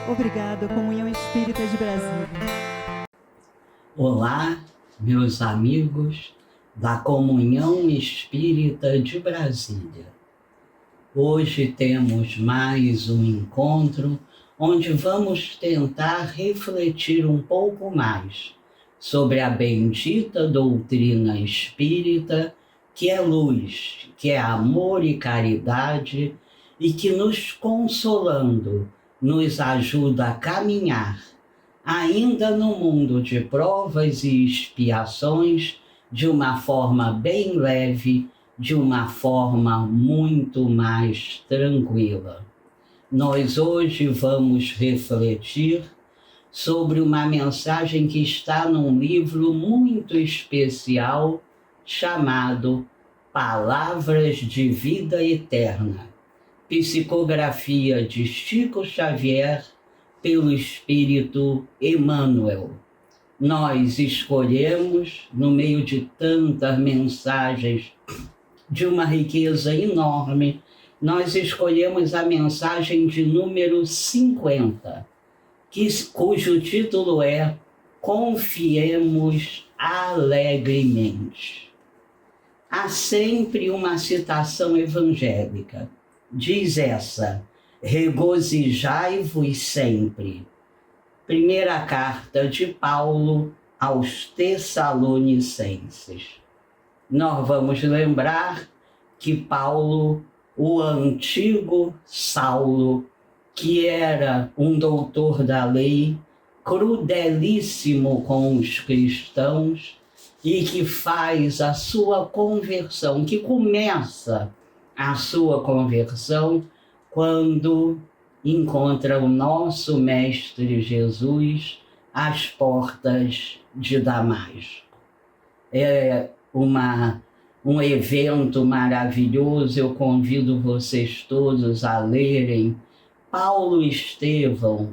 Obrigada, Comunhão Espírita de Brasília. Olá, meus amigos da Comunhão Espírita de Brasília. Hoje temos mais um encontro onde vamos tentar refletir um pouco mais sobre a bendita doutrina espírita, que é luz, que é amor e caridade e que, nos consolando, nos ajuda a caminhar, ainda no mundo de provas e expiações, de uma forma bem leve, de uma forma muito mais tranquila. Nós hoje vamos refletir sobre uma mensagem que está num livro muito especial chamado Palavras de Vida Eterna, psicografia de Chico Xavier pelo Espírito Emmanuel. Nós escolhemos, no meio de tantas mensagens de uma riqueza enorme, nós escolhemos a mensagem de número 50, cujo título é Confiemos Alegremente. Há sempre uma citação evangélica. Diz essa: regozijai-vos sempre. Primeira carta de Paulo aos Tessalonicenses. Nós vamos lembrar que Paulo, o antigo Saulo, que era um doutor da lei, crudelíssimo com os cristãos, e que faz a sua conversão, que começa a sua conversão quando encontra o nosso Mestre Jesus às portas de Damasco. É um evento maravilhoso, eu convido vocês todos a lerem. Paulo e Estevão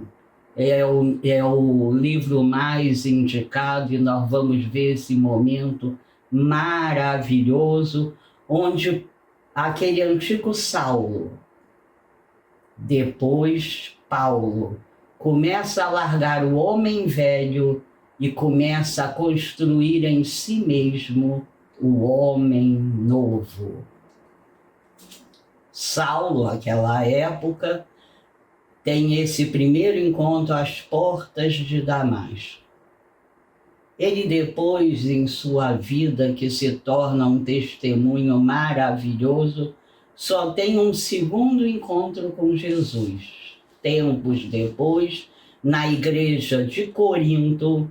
é o livro mais indicado, e nós vamos ver esse momento maravilhoso, onde aquele antigo Saulo, depois Paulo, começa a largar o homem velho e começa a construir em si mesmo o homem novo. Saulo, naquela época, tem esse primeiro encontro às portas de Damasco. Ele depois, em sua vida, que se torna um testemunho maravilhoso, só tem um segundo encontro com Jesus. Tempos depois, na igreja de Corinto,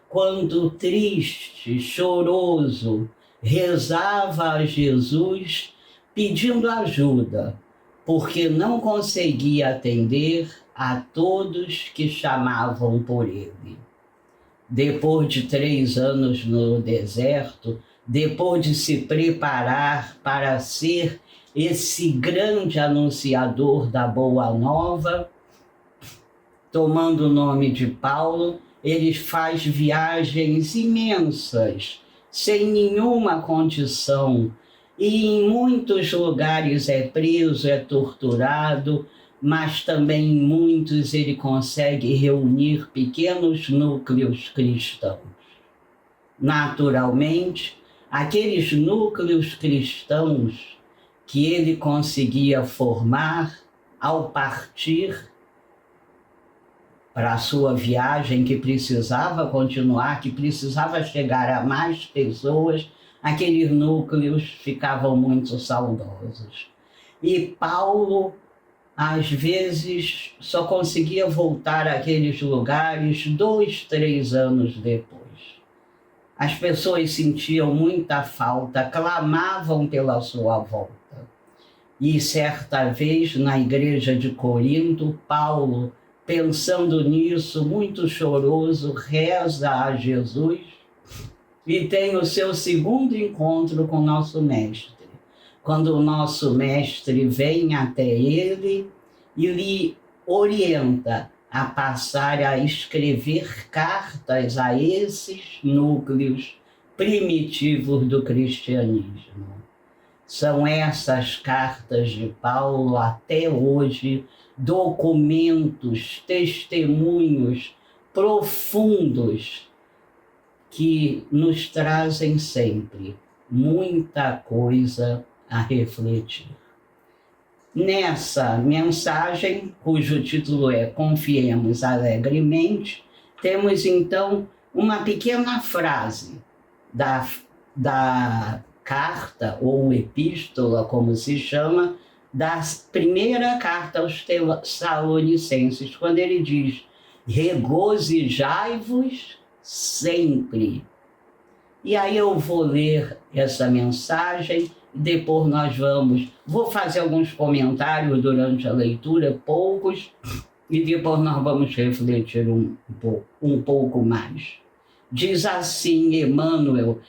quando triste, choroso, rezava a Jesus pedindo ajuda, porque não conseguia atender a todos que chamavam por ele. Depois de 3 anos no deserto, depois de se preparar para ser esse grande anunciador da Boa Nova, tomando o nome de Paulo, ele faz viagens imensas, sem nenhuma condição, e em muitos lugares é preso, é torturado, mas também em muitos ele consegue reunir pequenos núcleos cristãos. Naturalmente, aqueles núcleos cristãos que ele conseguia formar ao partir para a sua viagem, que precisava continuar, que precisava chegar a mais pessoas, aqueles núcleos ficavam muito saudosos. E Paulo, às vezes, só conseguia voltar àqueles lugares 2, 3 anos depois. As pessoas sentiam muita falta, clamavam pela sua volta. E certa vez, na igreja de Corinto, Paulo, pensando nisso, muito choroso, reza a Jesus e tem o seu segundo encontro com o nosso Mestre. Quando o nosso Mestre vem até ele e lhe orienta a passar a escrever cartas a esses núcleos primitivos do cristianismo. São essas cartas de Paulo até hoje, documentos, testemunhos profundos que nos trazem sempre muita coisa a refletir. Nessa mensagem, cujo título é Confiemos Alegremente, temos então uma pequena frase da carta, ou epístola, como se chama, da primeira carta aos Tessalonicenses, quando ele diz: regozijai-vos sempre. E aí eu vou ler essa mensagem, depois vou fazer alguns comentários durante a leitura, poucos, e depois nós vamos refletir um pouco mais. Diz assim Emmanuel,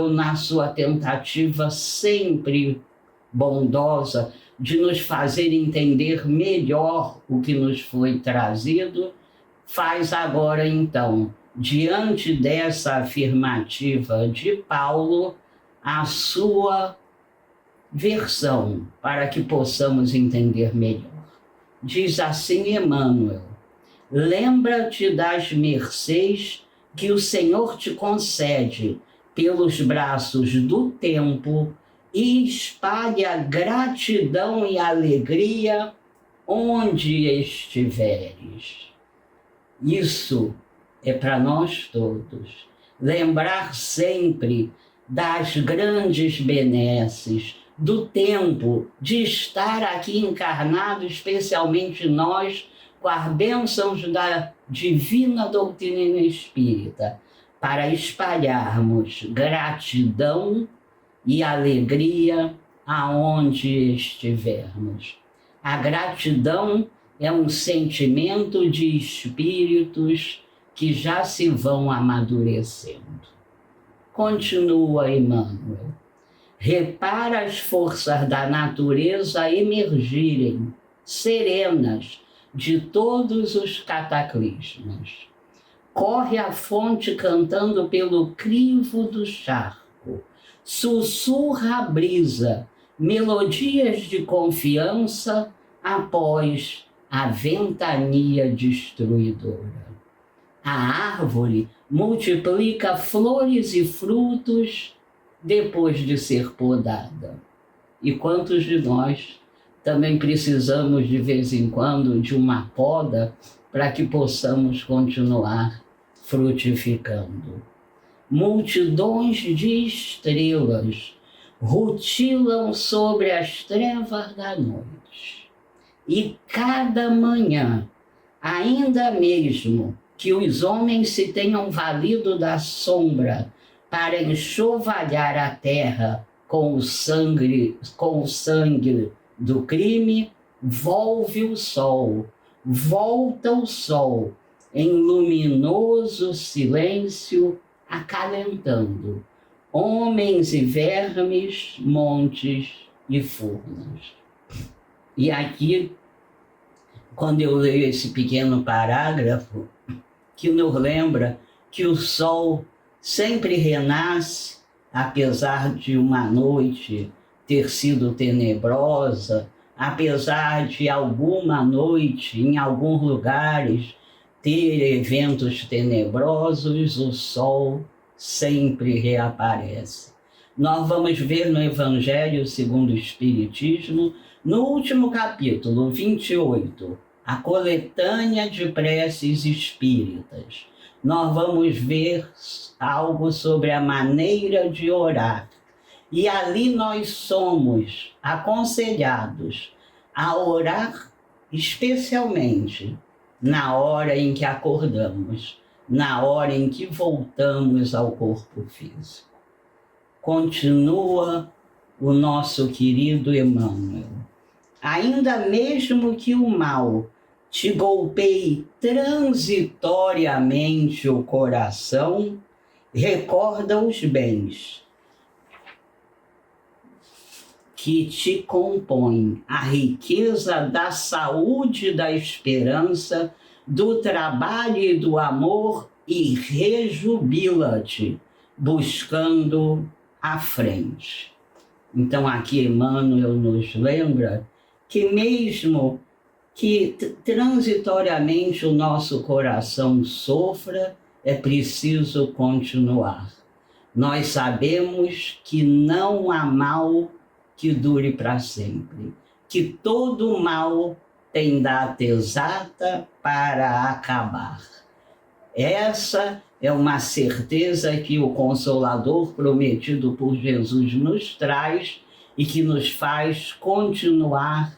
na sua tentativa sempre bondosa de nos fazer entender melhor o que nos foi trazido, faz agora então, diante dessa afirmativa de Paulo, a sua versão, para que possamos entender melhor. Diz assim Emmanuel: lembra-te das mercês que o Senhor te concede pelos braços do tempo e espalha gratidão e alegria onde estiveres. Isso é para nós todos. Lembrar sempre das grandes benesses, do tempo de estar aqui encarnado, especialmente nós, com as bênçãos da divina doutrina espírita, para espalharmos gratidão e alegria aonde estivermos. A gratidão é um sentimento de espíritos que já se vão amadurecendo. Continua Emmanuel. Repara as forças da natureza emergirem, serenas, de todos os cataclismos. Corre a fonte cantando pelo crivo do charco. Sussurra a brisa, melodias de confiança após a ventania destruidora. A árvore multiplica flores e frutos depois de ser podada. E quantos de nós também precisamos, de vez em quando, de uma poda para que possamos continuar frutificando. Multidões de estrelas rutilam sobre as trevas da noite. E cada manhã, ainda mesmo que os homens se tenham valido da sombra para enxovalhar a terra com o sangue do crime, volta o sol em luminoso silêncio, acalentando homens e vermes, montes e furnas. E aqui, quando eu leio esse pequeno parágrafo, que nos lembra que o sol sempre renasce, apesar de uma noite ter sido tenebrosa, apesar de alguma noite, em alguns lugares, ter eventos tenebrosos, o sol sempre reaparece. Nós vamos ver no Evangelho segundo o Espiritismo, no último capítulo, 28, a coletânea de preces espíritas. Nós vamos ver algo sobre a maneira de orar. E ali nós somos aconselhados a orar especialmente na hora em que acordamos, na hora em que voltamos ao corpo físico. Continua o nosso querido Emmanuel. Ainda mesmo que o mal te golpeie transitoriamente o coração, recorda os bens que te compõem, a riqueza da saúde, da esperança, do trabalho e do amor, e rejubila-te, buscando a frente. Então aqui Emmanuel nos lembra que mesmo que transitoriamente o nosso coração sofra, é preciso continuar. Nós sabemos que não há mal que dure para sempre, que todo mal tem data exata para acabar. Essa é uma certeza que o Consolador prometido por Jesus nos traz e que nos faz continuar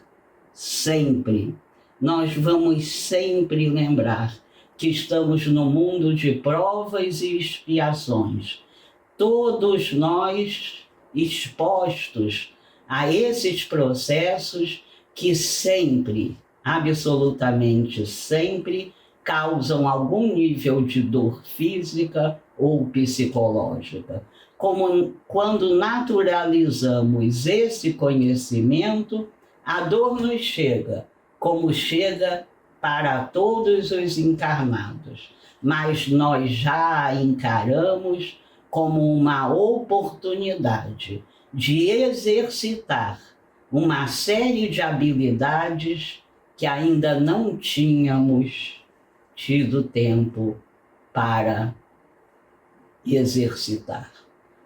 sempre. Nós vamos sempre lembrar que estamos no mundo de provas e expiações. Todos nós expostos a esses processos que sempre, absolutamente sempre, causam algum nível de dor física ou psicológica. Como quando naturalizamos esse conhecimento, a dor nos chega, como chega para todos os encarnados, mas nós já a encaramos como uma oportunidade de exercitar uma série de habilidades que ainda não tínhamos tido tempo para exercitar.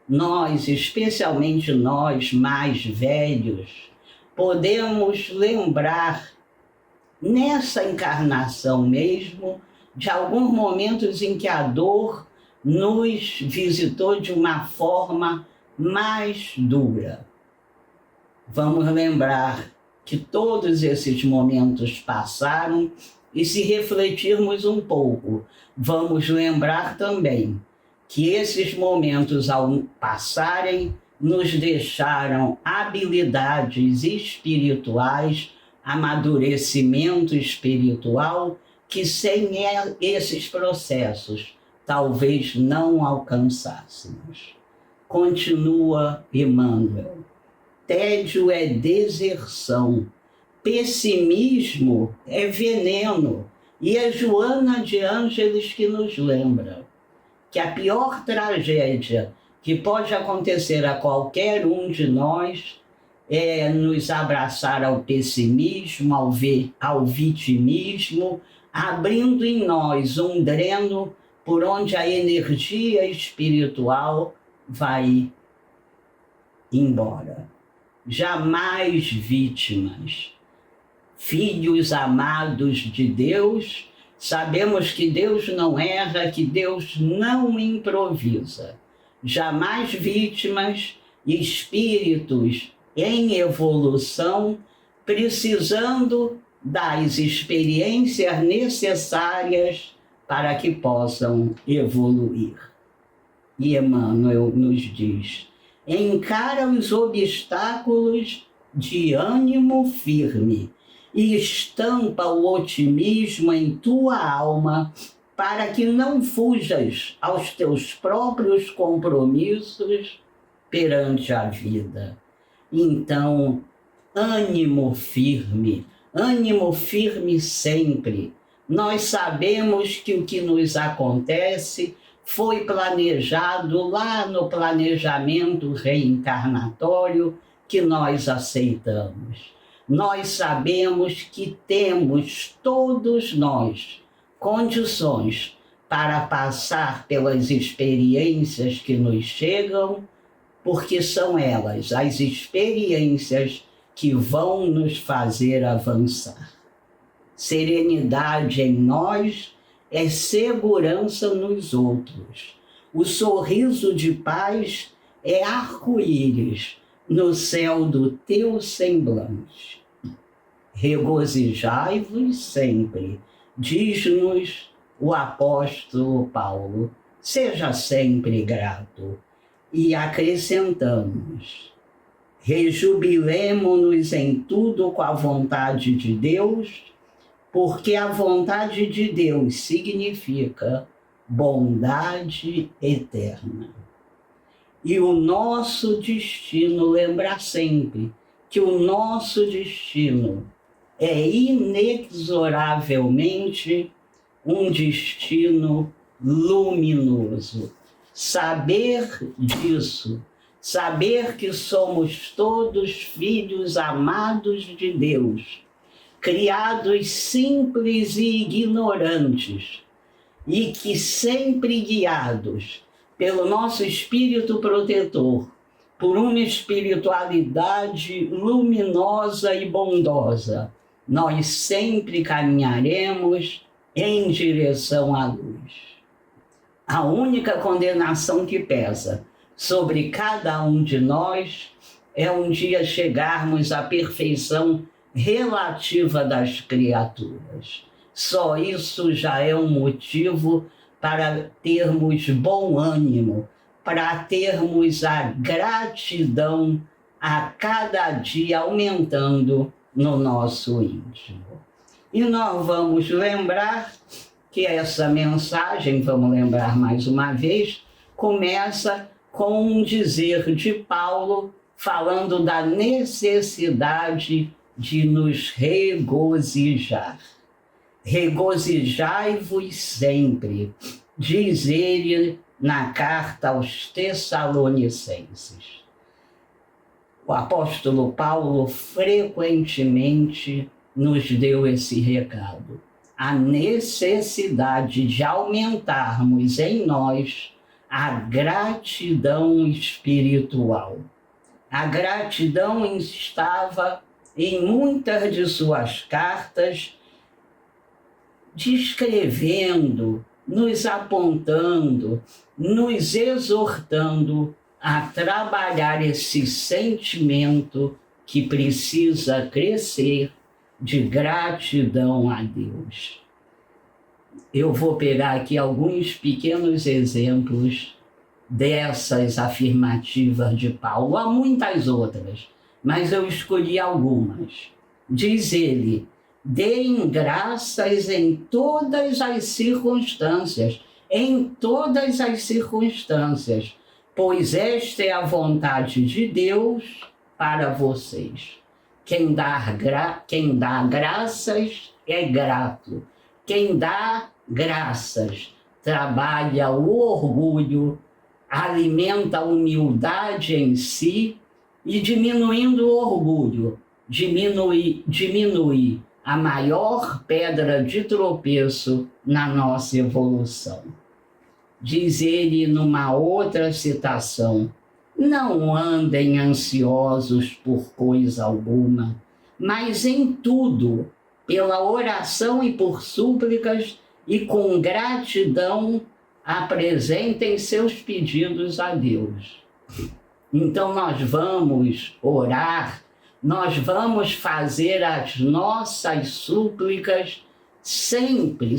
Nós, especialmente nós mais velhos, podemos lembrar, nessa encarnação mesmo, de alguns momentos em que a dor nos visitou de uma forma mais dura. Vamos lembrar que todos esses momentos passaram e, se refletirmos um pouco, vamos lembrar também que esses momentos, ao passarem, nos deixaram habilidades espirituais, amadurecimento espiritual, que sem esses processos talvez não alcançássemos. Continua Emmanuel. Tédio é deserção, pessimismo é veneno. E é Joana de Ângeles que nos lembra que a pior tragédia que pode acontecer a qualquer um de nós é nos abraçar ao pessimismo, ao vitimismo, abrindo em nós um dreno por onde a energia espiritual vai embora. Jamais vítimas. Filhos amados de Deus, sabemos que Deus não erra, que Deus não improvisa. Jamais vítimas, espíritos em evolução, precisando das experiências necessárias para que possam evoluir. E Emmanuel nos diz: encara os obstáculos de ânimo firme e estampa o otimismo em tua alma para que não fujas aos teus próprios compromissos perante a vida. Então, ânimo firme sempre. Nós sabemos que o que nos acontece foi planejado lá no planejamento reencarnatório que nós aceitamos. Nós sabemos que temos, todos nós, condições para passar pelas experiências que nos chegam, porque são elas, as experiências que vão nos fazer avançar. Serenidade em nós é segurança nos outros. O sorriso de paz é arco-íris no céu do teu semblante. Regozijai-vos sempre, diz-nos o apóstolo Paulo. Seja sempre grato. E acrescentamos: rejubilemo-nos em tudo com a vontade de Deus, porque a vontade de Deus significa bondade eterna. E o nosso destino, lembrar sempre que o nosso destino é inexoravelmente um destino luminoso. Saber disso saber que somos todos filhos amados de Deus, criados simples e ignorantes, e que sempre guiados pelo nosso espírito protetor, por uma espiritualidade luminosa e bondosa, nós sempre caminharemos em direção à luz. A única condenação que pesa sobre cada um de nós é um dia chegarmos à perfeição relativa das criaturas. Só isso já é um motivo para termos bom ânimo, para termos a gratidão a cada dia aumentando no nosso íntimo. E nós vamos lembrar que essa mensagem, vamos lembrar mais uma vez, começa com um dizer de Paulo falando da necessidade de nos regozijar. Regozijai-vos sempre, diz ele na carta aos Tessalonicenses. O apóstolo Paulo frequentemente nos deu esse recado. A necessidade de aumentarmos em nós a gratidão espiritual. A gratidão estava em muitas de suas cartas, descrevendo, nos apontando, nos exortando a trabalhar esse sentimento que precisa crescer de gratidão a Deus. Eu vou pegar aqui alguns pequenos exemplos dessas afirmativas de Paulo. Há muitas outras, mas eu escolhi algumas. Diz ele: deem graças em todas as circunstâncias, pois esta é a vontade de Deus para vocês. Quem dá graças é grato. Quem dá graças trabalha o orgulho, alimenta a humildade em si e, diminuindo o orgulho, diminui a maior pedra de tropeço na nossa evolução. Diz ele numa outra citação: não andem ansiosos por coisa alguma, mas em tudo, pela oração e por súplicas e com gratidão, apresentem seus pedidos a Deus. Então nós vamos orar, nós vamos fazer as nossas súplicas sempre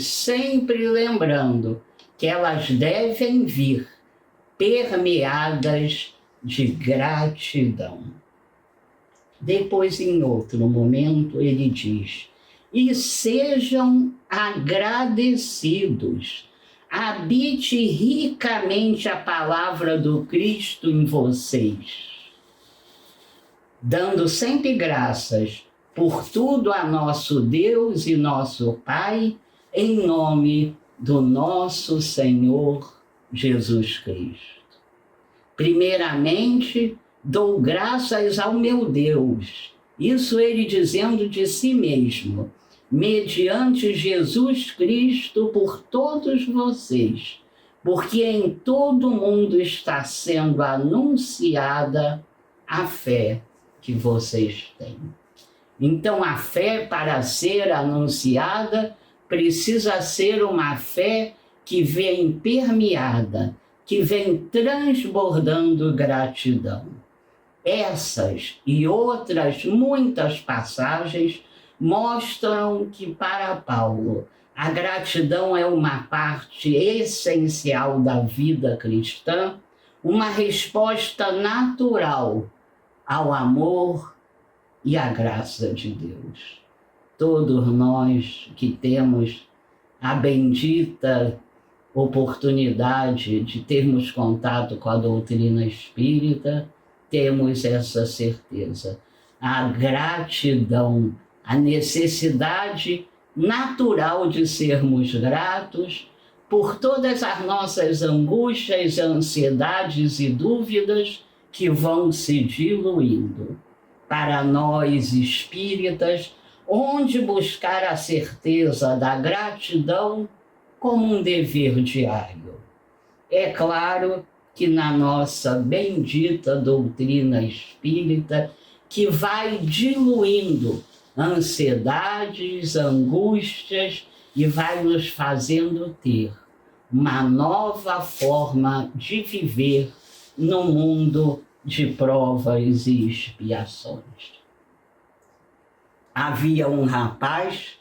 lembrando que elas devem vir permeadas de gratidão. Depois, em outro momento, ele diz: e sejam agradecidos. Habite ricamente a palavra do Cristo em vocês, dando sempre graças por tudo a nosso Deus e nosso Pai, em nome do nosso Senhor Jesus Cristo. Primeiramente, dou graças ao meu Deus, isso ele dizendo de si mesmo, mediante Jesus Cristo por todos vocês, porque em todo o mundo está sendo anunciada a fé que vocês têm. Então, a fé, para ser anunciada, precisa ser uma fé que vem permeada, que vem transbordando gratidão. Essas e outras muitas passagens mostram que, para Paulo, a gratidão é uma parte essencial da vida cristã, uma resposta natural ao amor e à graça de Deus. Todos nós que temos a bendita oportunidade de termos contato com a doutrina espírita, temos essa certeza. A gratidão, a necessidade natural de sermos gratos por todas as nossas angústias, ansiedades e dúvidas que vão se diluindo. Para nós espíritas, onde buscar a certeza da gratidão como um dever diário. É claro que na nossa bendita doutrina espírita, que vai diluindo ansiedades, angústias e vai nos fazendo ter uma nova forma de viver no mundo de provas e expiações. Havia um rapaz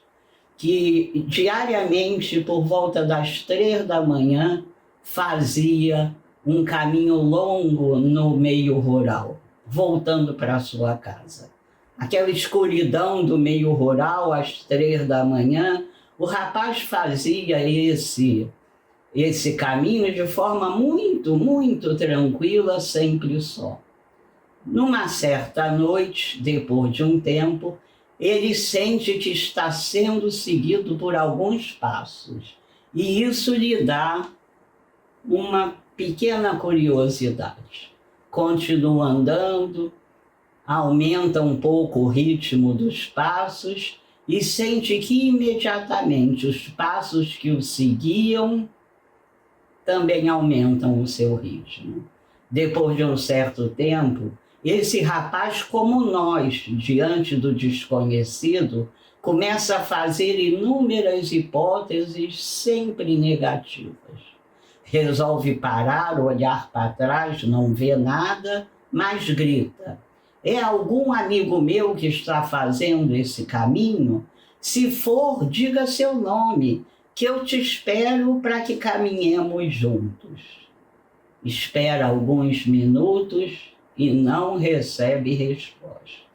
que diariamente, por volta das 3 da manhã, fazia um caminho longo no meio rural, voltando para sua casa. Aquela escuridão do meio rural, às 3 da manhã, o rapaz fazia esse caminho de forma muito tranquila, sempre só. Numa certa noite, depois de um tempo, ele sente que está sendo seguido por alguns passos. E isso lhe dá uma pequena curiosidade. Continua andando, aumenta um pouco o ritmo dos passos e sente que imediatamente os passos que o seguiam também aumentam o seu ritmo. Depois de um certo tempo, esse rapaz, como nós, diante do desconhecido, começa a fazer inúmeras hipóteses sempre negativas. Resolve parar, olhar para trás, não vê nada, mas grita: é algum amigo meu que está fazendo esse caminho? Se for, diga seu nome, que eu te espero para que caminhemos juntos. Espera alguns minutos e não recebe resposta.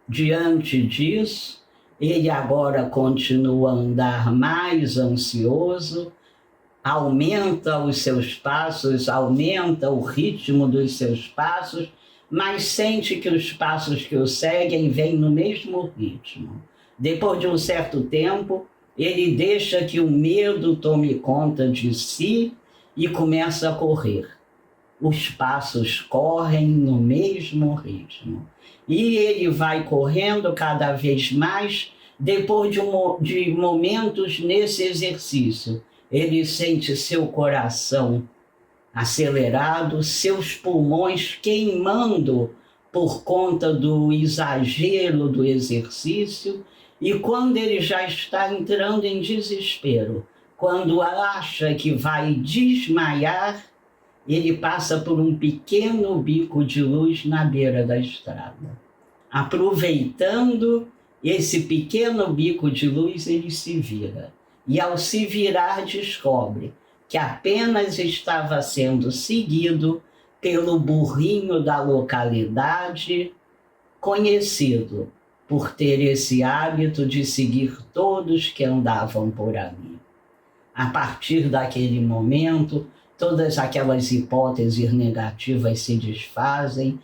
Diante disso, ele agora continua a andar mais ansioso, aumenta os seus passos, aumenta o ritmo dos seus passos, mas sente que os passos que o seguem vêm no mesmo ritmo. Depois de um certo tempo, ele deixa que o medo tome conta de si e começa a correr. Os passos correm no mesmo ritmo. E ele vai correndo cada vez mais. Depois de momentos nesse exercício, ele sente seu coração acelerado, seus pulmões queimando por conta do exagero do exercício. E quando ele já está entrando em desespero, quando acha que vai desmaiar, ele passa por um pequeno bico de luz na beira da estrada. Aproveitando esse pequeno bico de luz, ele se vira. E ao se virar, descobre que apenas estava sendo seguido pelo burrinho da localidade, conhecido por ter esse hábito de seguir todos que andavam por ali. A partir daquele momento, todas aquelas hipóteses negativas se desfazem,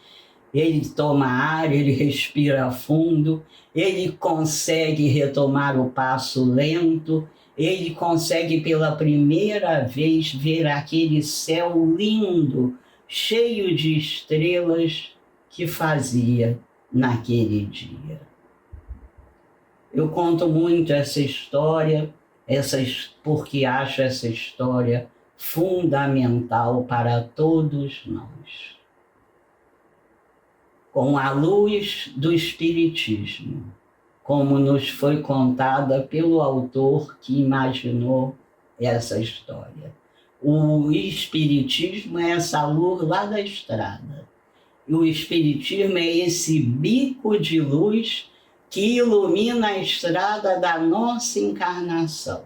ele toma ar, ele respira fundo, ele consegue retomar o passo lento, ele consegue pela primeira vez ver aquele céu lindo, cheio de estrelas que fazia naquele dia. Eu conto muito essa história, porque acho essa história fundamental para todos nós. Com a luz do Espiritismo, como nos foi contada pelo autor que imaginou essa história. O Espiritismo é essa luz lá da estrada. E o Espiritismo é esse bico de luz que ilumina a estrada da nossa encarnação,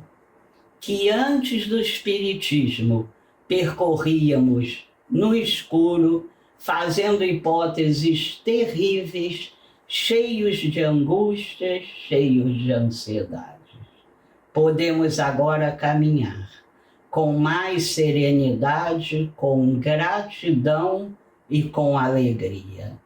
que antes do Espiritismo percorríamos no escuro, fazendo hipóteses terríveis, cheios de angústias, cheios de ansiedades. Podemos agora caminhar com mais serenidade, com gratidão e com alegria.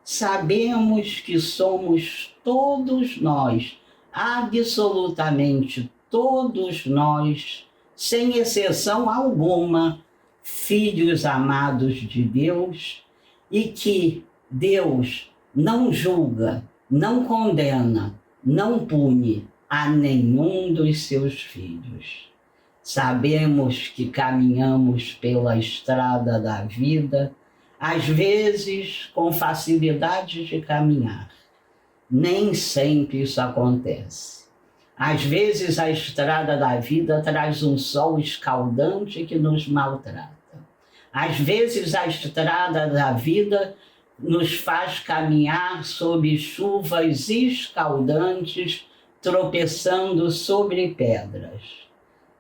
Sabemos que somos todos nós, absolutamente todos nós, sem exceção alguma, filhos amados de Deus, e que Deus não julga, não condena, não pune a nenhum dos seus filhos. Sabemos que caminhamos pela estrada da vida, às vezes com facilidade de caminhar. Nem sempre isso acontece. Às vezes a estrada da vida traz um sol escaldante que nos maltrata. Às vezes a estrada da vida nos faz caminhar sob chuvas escaldantes, tropeçando sobre pedras.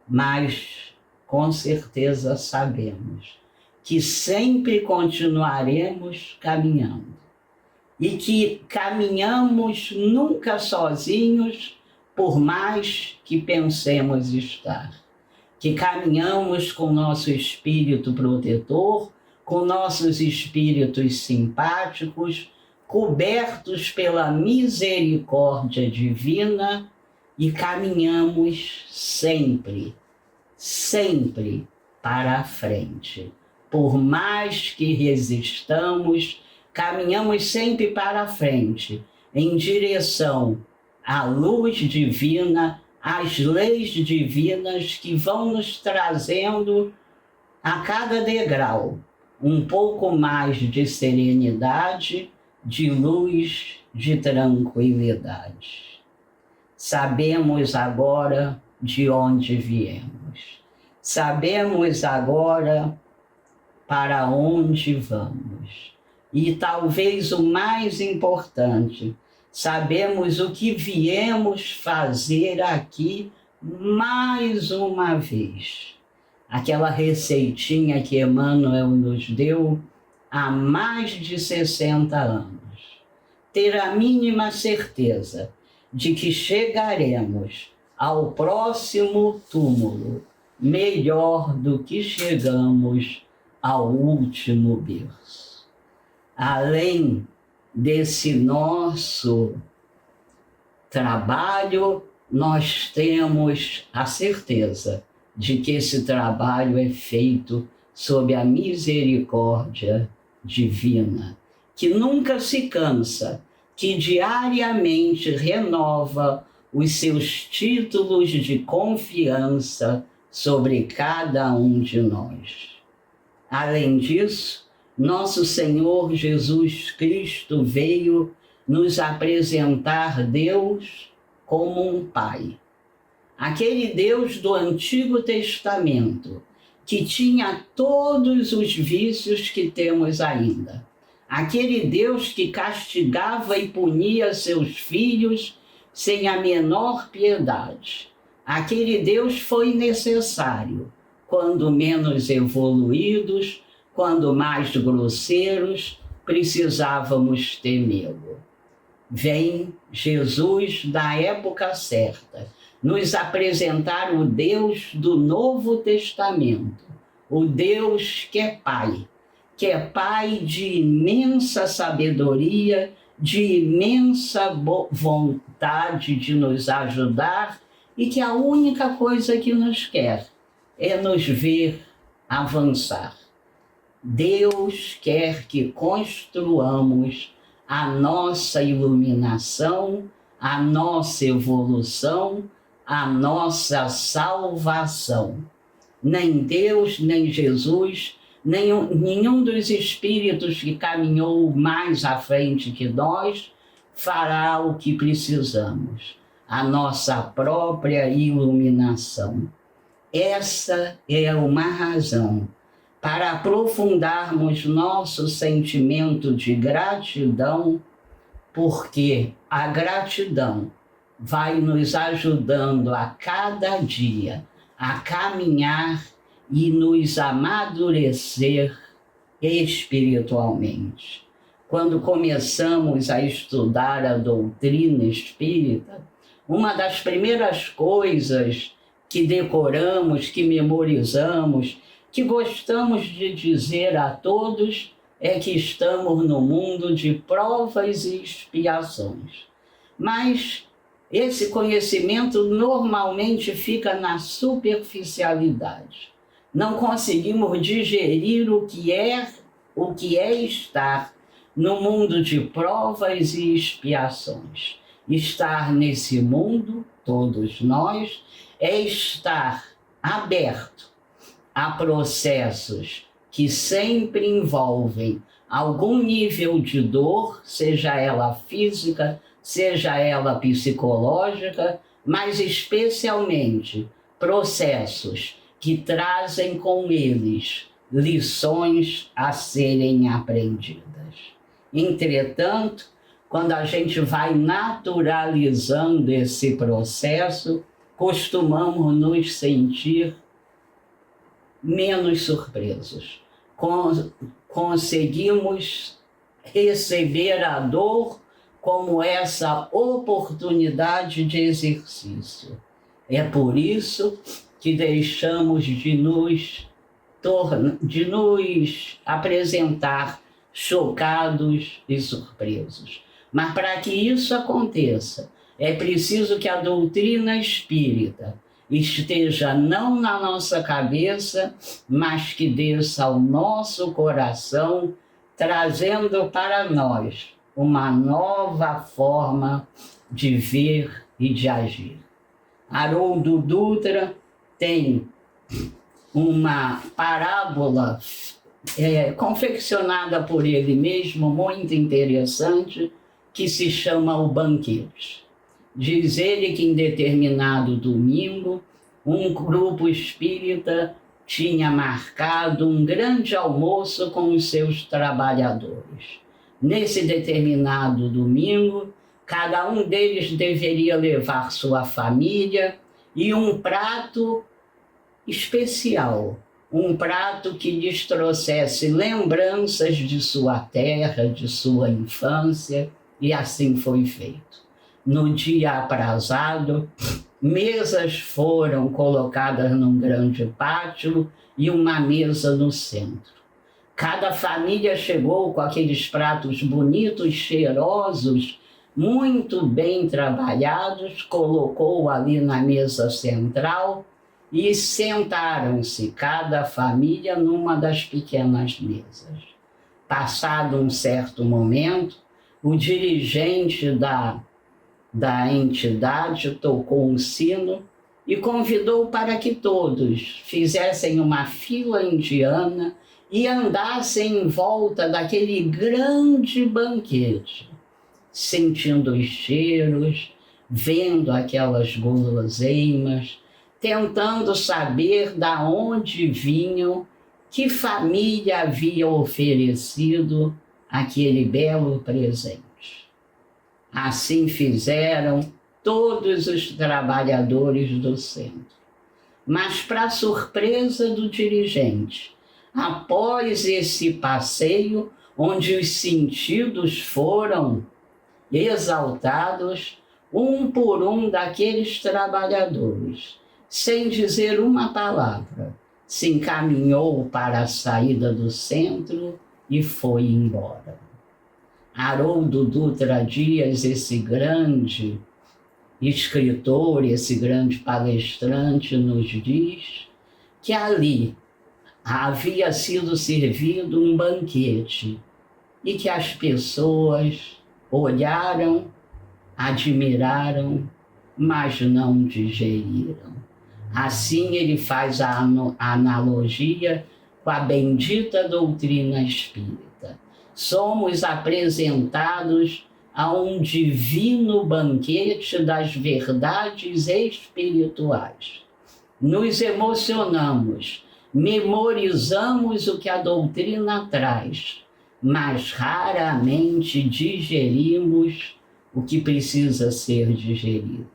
Mas, com certeza, sabemos que sempre continuaremos caminhando e que caminhamos nunca sozinhos, por mais que pensemos estar. Que caminhamos com nosso espírito protetor, com nossos espíritos simpáticos, cobertos pela misericórdia divina, e caminhamos sempre, sempre para a frente. Por mais que resistamos, caminhamos sempre para a frente, em direção à luz divina, às leis divinas que vão nos trazendo a cada degrau um pouco mais de serenidade, de luz, de tranquilidade. Sabemos agora de onde viemos. Sabemos agora para onde vamos. E talvez o mais importante, sabemos o que viemos fazer aqui mais uma vez. Aquela receitinha que Emmanuel nos deu há mais de 60 anos. Ter a mínima certeza de que chegaremos ao próximo túmulo melhor do que chegamos ao último berço. Além desse nosso trabalho, nós temos a certeza de que esse trabalho é feito sob a misericórdia divina, que nunca se cansa, que diariamente renova os seus títulos de confiança sobre cada um de nós. Além disso, nosso Senhor Jesus Cristo veio nos apresentar Deus como um Pai. Aquele Deus do Antigo Testamento, que tinha todos os vícios que temos ainda. Aquele Deus que castigava e punia seus filhos sem a menor piedade. Aquele Deus foi necessário, quando menos evoluídos, quando mais grosseiros, precisávamos temê-lo. Vem Jesus da época certa, nos apresentar o Deus do Novo Testamento, o Deus que é Pai de imensa sabedoria, de imensa vontade de nos ajudar e que a única coisa que nos quer é nos ver avançar. Deus quer que construamos a nossa iluminação, a nossa evolução, a nossa salvação. Nem Deus, nem Jesus, nenhum dos espíritos que caminhou mais à frente que nós fará o que precisamos, a nossa própria iluminação. Essa é uma razão para aprofundarmos nosso sentimento de gratidão, porque a gratidão vai nos ajudando a cada dia a caminhar e nos amadurecer espiritualmente. Quando começamos a estudar a doutrina espírita, uma das primeiras coisas que decoramos, que memorizamos, que gostamos de dizer a todos é que estamos no mundo de provas e expiações. Mas esse conhecimento normalmente fica na superficialidade. Não conseguimos digerir o que é o que é estar no mundo de provas e expiações. Estar nesse mundo, todos nós, é estar aberto a processos que sempre envolvem algum nível de dor, seja ela física, seja ela psicológica, mas especialmente processos que trazem com eles lições a serem aprendidas. Entretanto, quando a gente vai naturalizando esse processo, costumamos nos sentir menos surpresos. Conseguimos receber a dor como essa oportunidade de exercício. É por isso que deixamos de nos apresentar chocados e surpresos. Mas para que isso aconteça, é preciso que a doutrina espírita esteja não na nossa cabeça, mas que desça ao nosso coração, trazendo para nós uma nova forma de ver e de agir. Haroldo Dutra tem uma parábola confeccionada por ele mesmo, muito interessante, que se chama O Banquete. Diz ele que em determinado domingo, um grupo espírita tinha marcado um grande almoço com os seus trabalhadores. Nesse determinado domingo, cada um deles deveria levar sua família e um prato especial, um prato que lhes trouxesse lembranças de sua terra, de sua infância, e assim foi feito. No dia aprazado, mesas foram colocadas num grande pátio e uma mesa no centro. Cada família chegou com aqueles pratos bonitos, cheirosos, muito bem trabalhados, colocou ali na mesa central e sentaram-se, cada família, numa das pequenas mesas. Passado um certo momento, o dirigente da entidade tocou um sino e convidou para que todos fizessem uma fila indiana e andassem em volta daquele grande banquete, sentindo os cheiros, vendo aquelas guloseimas, tentando saber da onde vinham, que família havia oferecido aquele belo presente. Assim fizeram todos os trabalhadores do centro. Mas, para surpresa do dirigente, após esse passeio, onde os sentidos foram exaltados, um por um daqueles trabalhadores, sem dizer uma palavra, se encaminhou para a saída do centro e foi embora. Haroldo Dutra Dias, esse grande escritor, esse grande palestrante, nos diz que ali havia sido servido um banquete e que as pessoas olharam, admiraram, mas não digeriram. Assim ele faz a analogia com a bendita doutrina espírita. Somos apresentados a um divino banquete das verdades espirituais. Nos emocionamos, memorizamos o que a doutrina traz, mas raramente digerimos o que precisa ser digerido.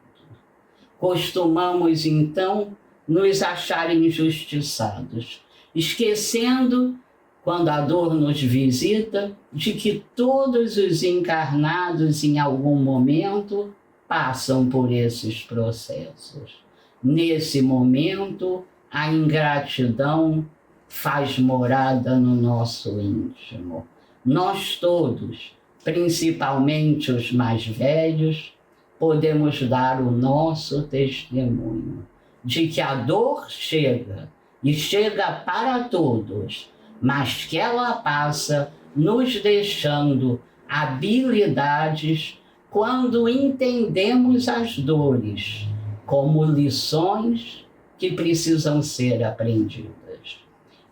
Costumamos, então, nos achar injustiçados, esquecendo, quando a dor nos visita, de que todos os encarnados, em algum momento, passam por esses processos. Nesse momento, a ingratidão faz morada no nosso íntimo. Nós todos, principalmente os mais velhos, podemos dar o nosso testemunho de que a dor chega, e chega para todos, mas que ela passa nos deixando habilidades quando entendemos as dores como lições que precisam ser aprendidas.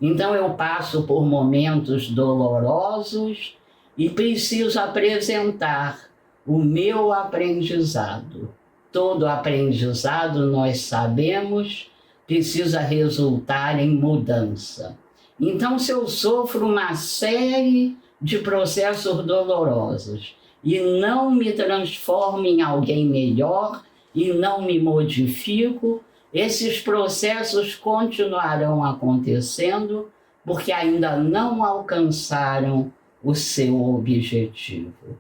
Então eu passo por momentos dolorosos e preciso apresentar o meu aprendizado. Todo aprendizado, nós sabemos, precisa resultar em mudança. Então, se eu sofro uma série de processos dolorosos e não me transformo em alguém melhor e não me modifico, esses processos continuarão acontecendo porque ainda não alcançaram o seu objetivo.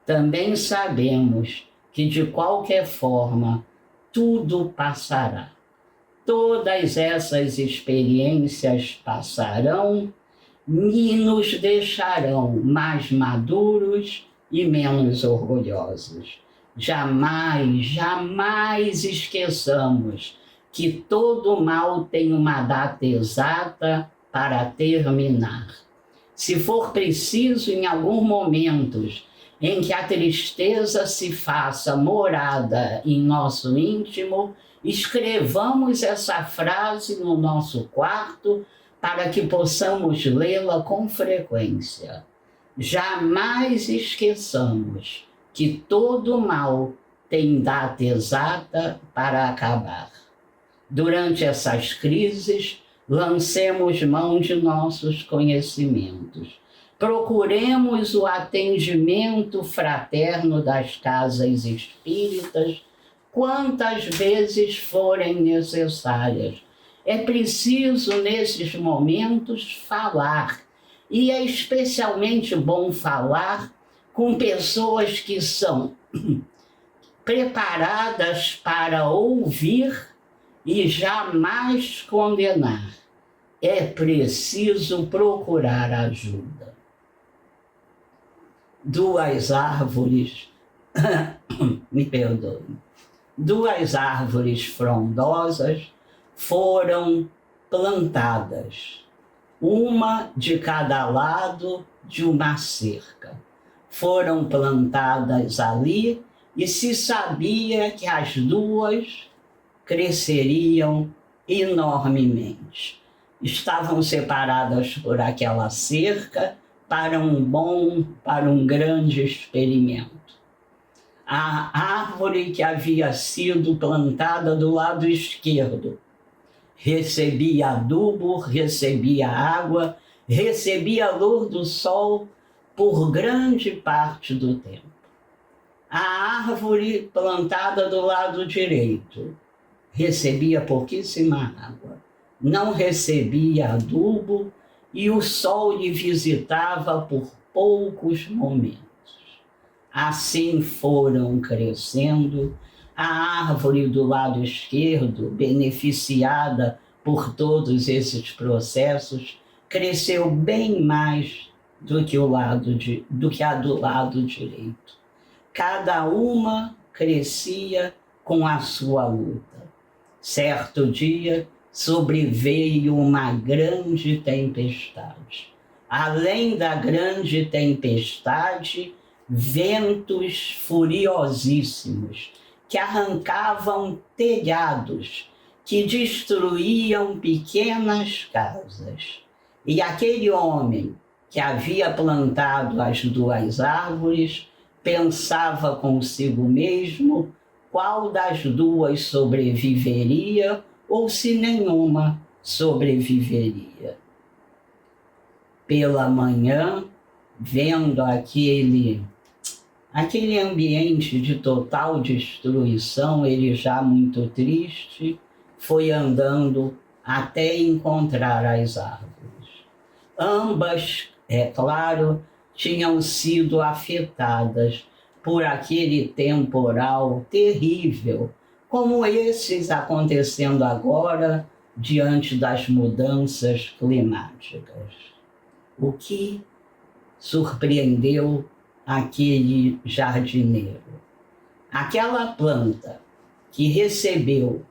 Também sabemos que, de qualquer forma, tudo passará. Todas essas experiências passarão e nos deixarão mais maduros e menos orgulhosos. Jamais, jamais esqueçamos que todo mal tem uma data exata para terminar. Se for preciso, em alguns momentos em que a tristeza se faça morada em nosso íntimo, escrevamos essa frase no nosso quarto para que possamos lê-la com frequência. Jamais esqueçamos que todo mal tem data exata para acabar. Durante essas crises, lancemos mão de nossos conhecimentos. Procuremos o atendimento fraterno das casas espíritas quantas vezes forem necessárias. É preciso, nesses momentos, falar. E é especialmente bom falar com pessoas que são preparadas para ouvir e jamais condenar. É preciso procurar ajuda. Duas árvores, me perdoe, duas árvores frondosas foram plantadas, uma de cada lado de uma cerca. Foram plantadas ali e se sabia que as duas cresceriam enormemente. Estavam separadas por aquela cerca para um grande experimento. A árvore que havia sido plantada do lado esquerdo recebia adubo, recebia água, recebia a luz do sol por grande parte do tempo. A árvore plantada do lado direito recebia pouquíssima água, não recebia adubo e o sol lhe visitava por poucos momentos. Assim foram crescendo. A árvore do lado esquerdo, beneficiada por todos esses processos, cresceu bem mais do que a do lado direito. Cada uma crescia com a sua luta. Certo dia, sobreveio uma grande tempestade. Além da grande tempestade, ventos furiosíssimos que arrancavam telhados, que destruíam pequenas casas. E aquele homem que havia plantado as duas árvores pensava consigo mesmo qual das duas sobreviveria ou se nenhuma sobreviveria. Pela manhã, vendo aquele ambiente de total destruição, ele já muito triste, foi andando até encontrar as árvores. Ambas, é claro, tinham sido afetadas por aquele temporal terrível, como esses acontecendo agora diante das mudanças climáticas. O que surpreendeu aquele jardineiro? Aquela planta que recebeu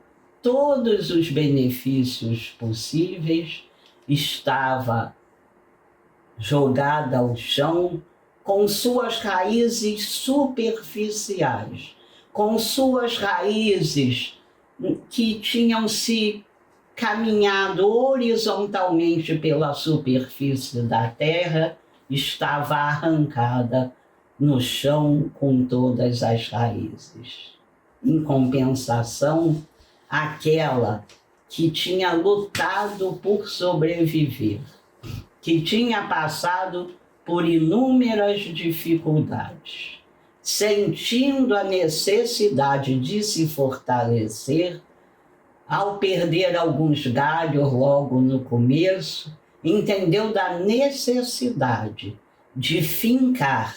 todos os benefícios possíveis estava jogada ao chão, com suas raízes superficiais, com suas raízes que tinham se caminhado horizontalmente pela superfície da terra, estava arrancada no chão com todas as raízes. Em compensação, aquela que tinha lutado por sobreviver, que tinha passado por inúmeras dificuldades, sentindo a necessidade de se fortalecer, ao perder alguns galhos logo no começo, entendeu da necessidade de fincar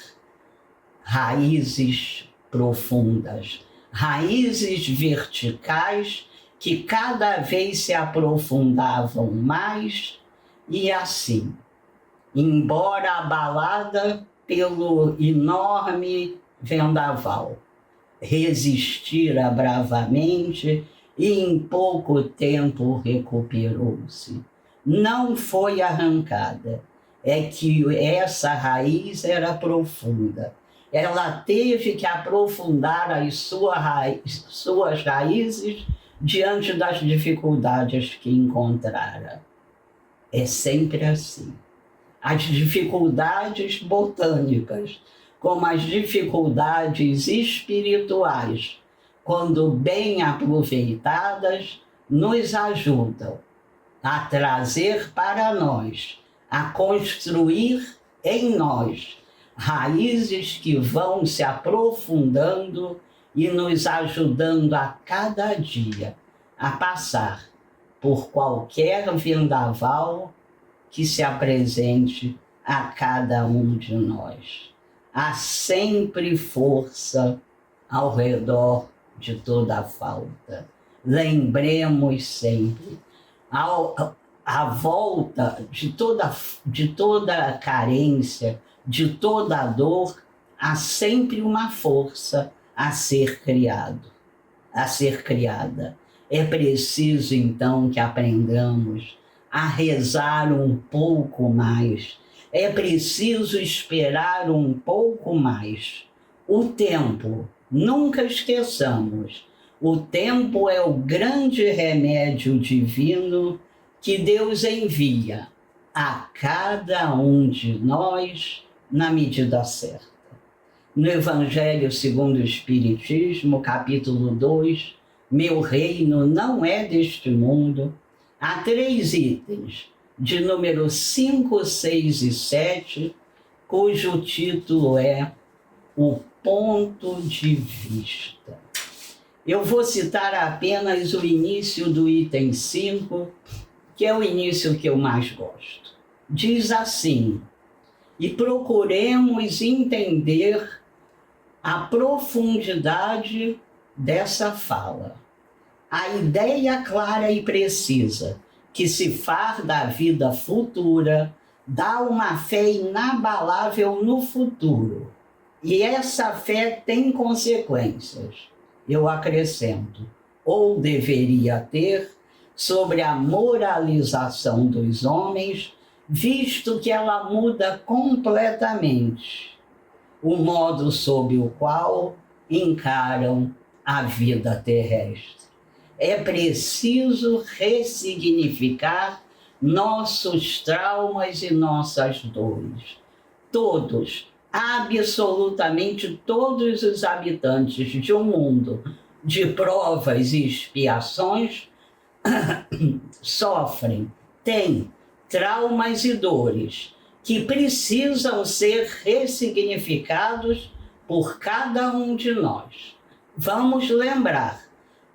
raízes profundas, raízes verticais que cada vez se aprofundavam mais, e assim, embora abalada pelo enorme vendaval, resistira bravamente e em pouco tempo recuperou-se. Não foi arrancada, é que essa raiz era profunda. Ela teve que aprofundar as suas raízes diante das dificuldades que encontrara. É sempre assim. As dificuldades botânicas, como as dificuldades espirituais, quando bem aproveitadas, nos ajudam a trazer para nós, a construir em nós raízes que vão se aprofundando e nos ajudando a cada dia a passar por qualquer vendaval que se apresente a cada um de nós. Há sempre força ao redor de toda falta. Lembremos sempre, à volta de toda carência, de toda dor, há sempre uma força a ser criada. É preciso, então, que aprendamos a rezar um pouco mais. É preciso esperar um pouco mais. O tempo, nunca esqueçamos, o tempo é o grande remédio divino que Deus envia a cada um de nós na medida certa. No Evangelho segundo o Espiritismo, capítulo 2, meu reino não é deste mundo, há 3 itens, de número 5, 6 e 7, cujo título é O Ponto de Vista. Eu vou citar apenas o início do item 5, que é o início que eu mais gosto. Diz assim: e procuremos entender a profundidade dessa fala. A ideia clara e precisa que se faz da vida futura dá uma fé inabalável no futuro. E essa fé tem consequências, eu acrescento, ou deveria ter, sobre a moralização dos homens, visto que ela muda completamente o modo sob o qual encaram a vida terrestre. É preciso ressignificar nossos traumas e nossas dores. Todos, absolutamente todos os habitantes de um mundo de provas e expiações sofrem, têm traumas e dores que precisam ser ressignificados por cada um de nós. Vamos lembrar,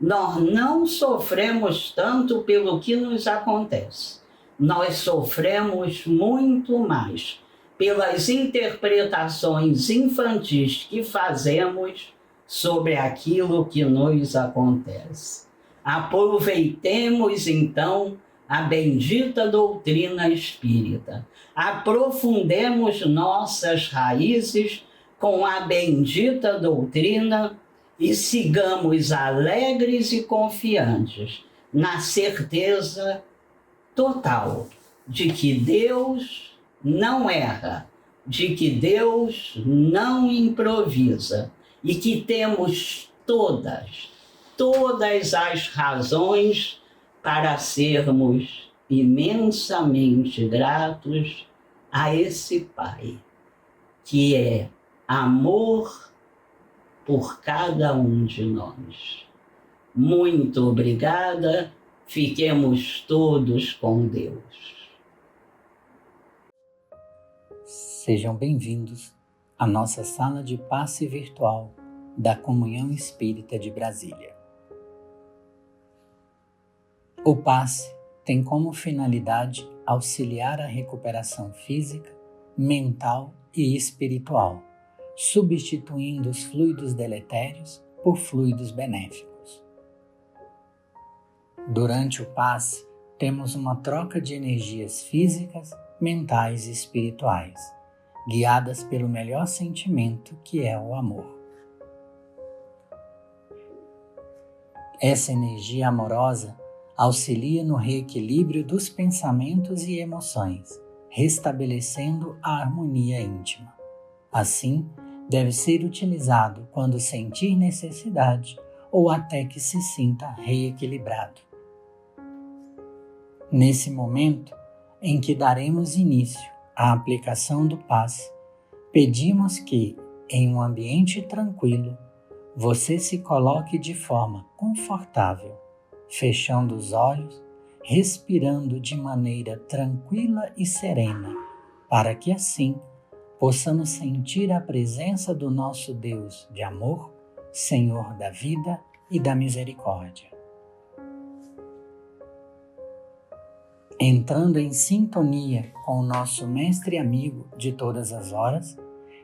nós não sofremos tanto pelo que nos acontece. Nós sofremos muito mais pelas interpretações infantis que fazemos sobre aquilo que nos acontece. Aproveitemos, então, a bendita doutrina espírita. Aprofundemos nossas raízes com a bendita doutrina e sigamos alegres e confiantes na certeza total de que Deus não erra, de que Deus não improvisa e que temos todas as razões para sermos imensamente gratos a esse Pai, que é amor por cada um de nós. Muito obrigada, fiquemos todos com Deus. Sejam bem-vindos à nossa sala de passe virtual da Comunhão Espírita de Brasília. O passe tem como finalidade auxiliar a recuperação física, mental e espiritual, substituindo os fluidos deletérios por fluidos benéficos. Durante o passe, temos uma troca de energias físicas, mentais e espirituais, guiadas pelo melhor sentimento que é o amor. Essa energia amorosa auxilia no reequilíbrio dos pensamentos e emoções, restabelecendo a harmonia íntima. Assim, deve ser utilizado quando sentir necessidade ou até que se sinta reequilibrado. Nesse momento em que daremos início à aplicação do passe, pedimos que, em um ambiente tranquilo, você se coloque de forma confortável, fechando os olhos, respirando de maneira tranquila e serena, para que assim possamos sentir a presença do nosso Deus de amor, Senhor da vida e da misericórdia. Entrando em sintonia com o nosso mestre amigo de todas as horas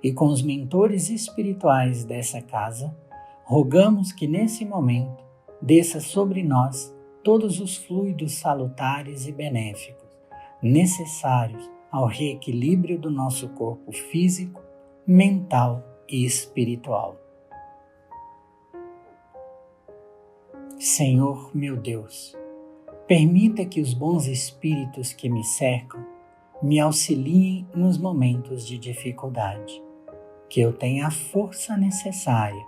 e com os mentores espirituais dessa casa, rogamos que nesse momento desça sobre nós todos os fluidos salutares e benéficos necessários ao reequilíbrio do nosso corpo físico, mental e espiritual. Senhor, meu Deus, permita que os bons espíritos que me cercam me auxiliem nos momentos de dificuldade, que eu tenha a força necessária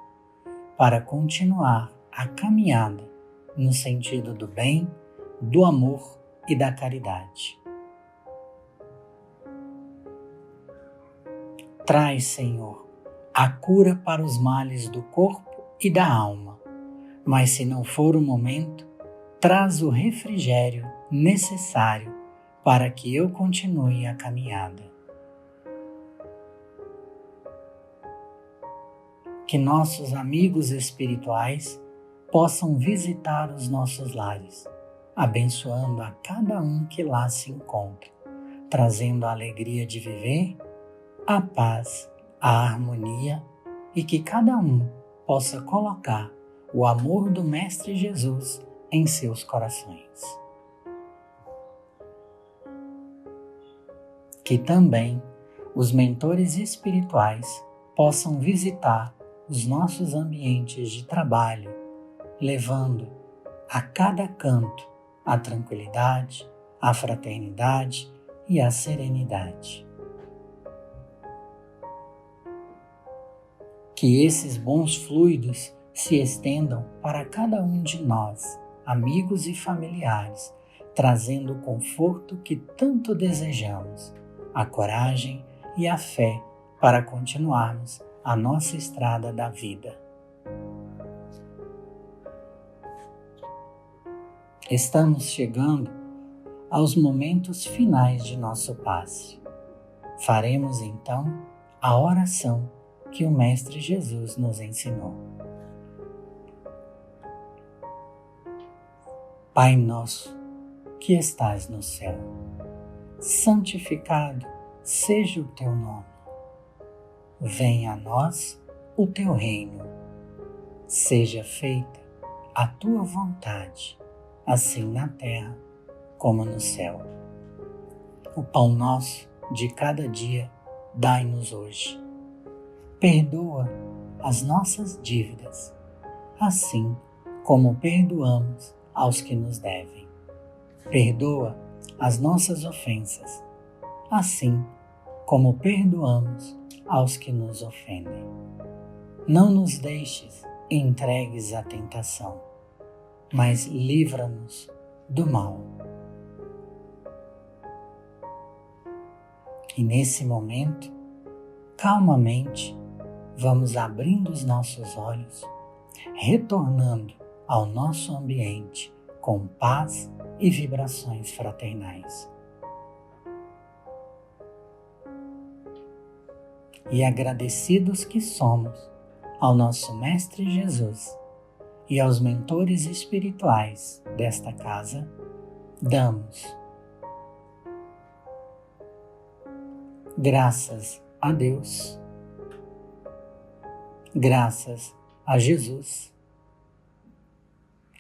para continuar a caminhada no sentido do bem, do amor e da caridade. Traz, Senhor, a cura para os males do corpo e da alma, mas se não for o momento, traz o refrigério necessário para que eu continue a caminhada. Que nossos amigos espirituais possam visitar os nossos lares, abençoando a cada um que lá se encontra, trazendo a alegria de viver, a paz, a harmonia e que cada um possa colocar o amor do Mestre Jesus em seus corações. Que também os mentores espirituais possam visitar os nossos ambientes de trabalho, levando a cada canto a tranquilidade, a fraternidade e a serenidade. Que esses bons fluidos se estendam para cada um de nós, amigos e familiares, trazendo o conforto que tanto desejamos, a coragem e a fé para continuarmos a nossa estrada da vida. Estamos chegando aos momentos finais de nosso passe. Faremos então a oração que o Mestre Jesus nos ensinou. Pai nosso, que estás no céu, santificado seja o teu nome. Venha a nós o teu reino. Seja feita a tua vontade, assim na terra como no céu. O pão nosso de cada dia dai-nos hoje. Perdoa as nossas dívidas, assim como perdoamos aos que nos devem. Perdoa as nossas ofensas, assim como perdoamos aos que nos ofendem. Não nos deixes entregues à tentação, mas livra-nos do mal. E nesse momento, calmamente, vamos abrindo os nossos olhos, retornando ao nosso ambiente com paz e vibrações fraternais. E agradecidos que somos ao nosso Mestre Jesus e aos mentores espirituais desta casa, damos graças a Deus, graças a Jesus,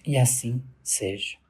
e assim seja.